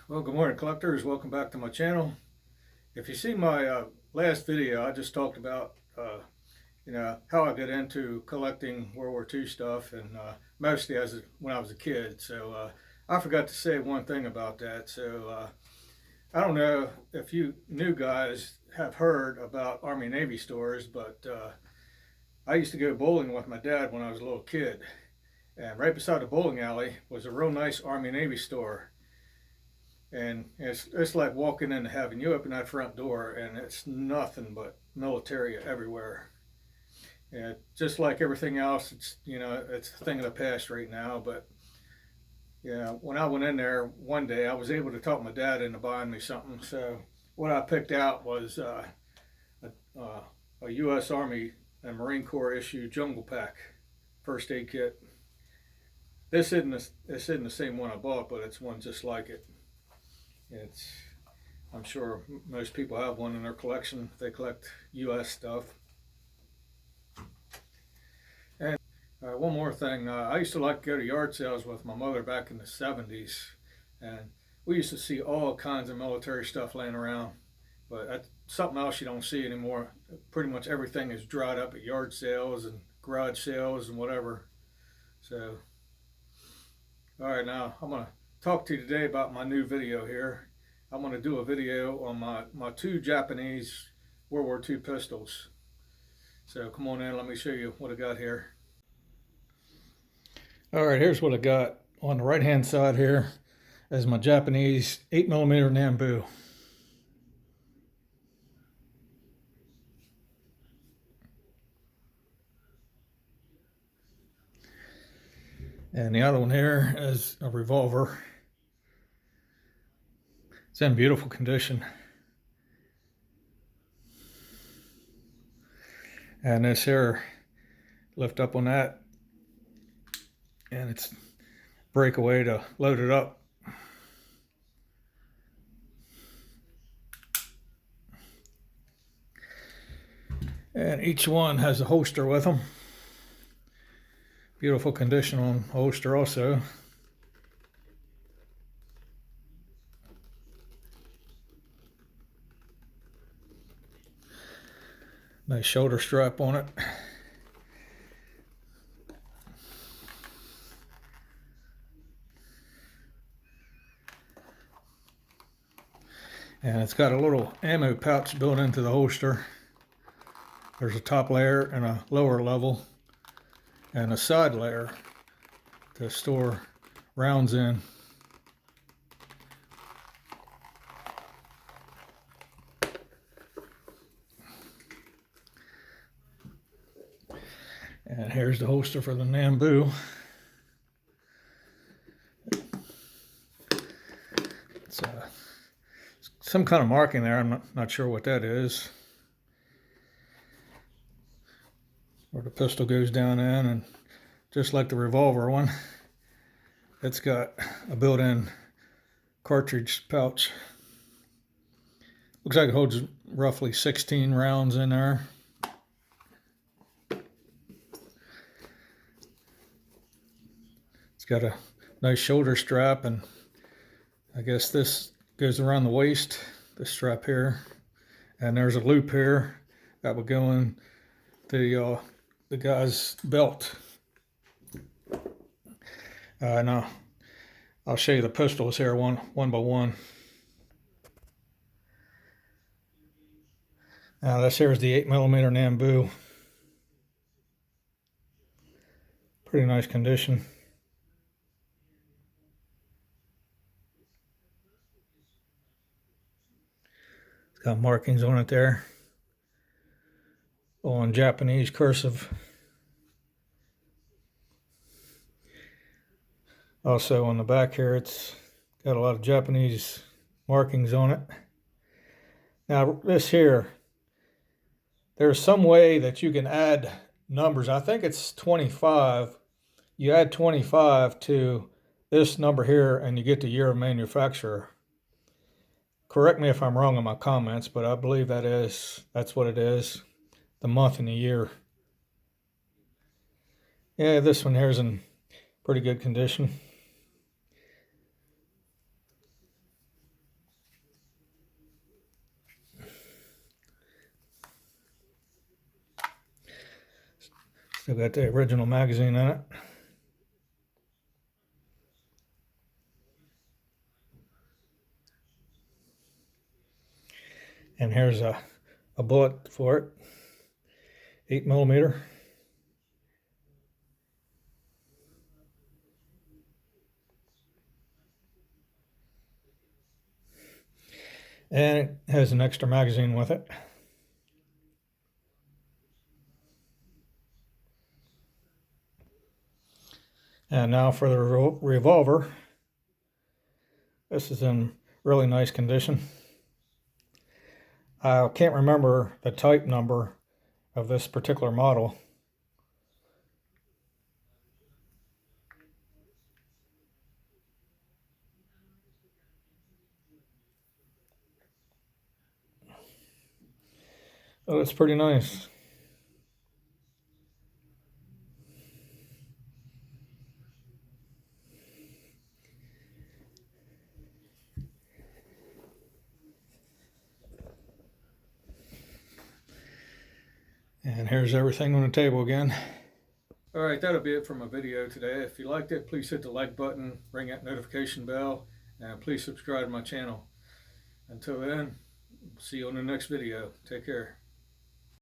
Well, good morning, collectors. Welcome back to my channel. If you see my last video, I just talked about how I got into collecting World War II stuff, and mostly when I was a kid. So I forgot to say one thing about that. So I don't know if you new guys have heard about Army Navy stores, but I used to go bowling with my dad when I was a little kid, and right beside the bowling alley was a real nice Army Navy store. And it's like walking into heaven. You open that front door, and it's nothing but military everywhere. And just like everything else, it's a thing of the past right now. But when I went in there one day, I was able to talk my dad into buying me something. So what I picked out was a U.S. Army and Marine Corps issue jungle pack first aid kit. This isn't the same one I bought, but it's one just like it. It's I'm sure most people have one in their collection if they collect U.S. stuff. And one more thing, I used to like to go to yard sales with my mother back in the 70s, and we used to see all kinds of military stuff laying around. But that's something else you don't see anymore. Pretty much everything is dried up at yard sales and garage sales and whatever. So, all right, now I'm going to talk to you today about my new video here. I'm going to do a video on my two Japanese World War II pistols. So come on in, let me show you what I got here. All right, here's what I got. On the right hand side here is my Japanese 8mm Nambu. And the other one here is a revolver. It's in beautiful condition. And this here, lift up on that, and it's breakaway to load it up. And each one has a holster with them. Beautiful condition on holster also. Nice shoulder strap on it. And it's got a little ammo pouch built into the holster. There's a top layer and a lower level and a side layer to store rounds in. And here's the holster for the Nambu. It's some kind of marking there. I'm not sure what that is. Where the pistol goes down in, and just like the revolver one, it's got a built-in cartridge pouch. Looks like it holds roughly 16 rounds in there. It's got a nice shoulder strap, and I guess this goes around the waist, this strap here, and there's a loop here that would go in the guy's belt. Now I'll show you the pistols here one by one. Now this here is the 8mm Nambu. Pretty nice condition. It's got markings on it there, all in Japanese cursive. Also on the back here, it's got a lot of Japanese markings on it. Now this here, there's some way that you can add numbers. I think it's 25. You add 25 to this number here and you get the year of manufacturer. Correct me if I'm wrong in my comments, but I believe that's what it is, the month and the year. Yeah, this one here is in pretty good condition. Still got the original magazine in it. And here's a bullet for it, 8mm. And it has an extra magazine with it. And now for the revolver. This is in really nice condition. I can't remember the type number of this particular model. Oh, it's pretty nice. And here's everything on the table again. Alright, that'll be it for my video today. If you liked it, please hit the like button, ring that notification bell, and please subscribe to my channel. Until then, see you on the next video. Take care.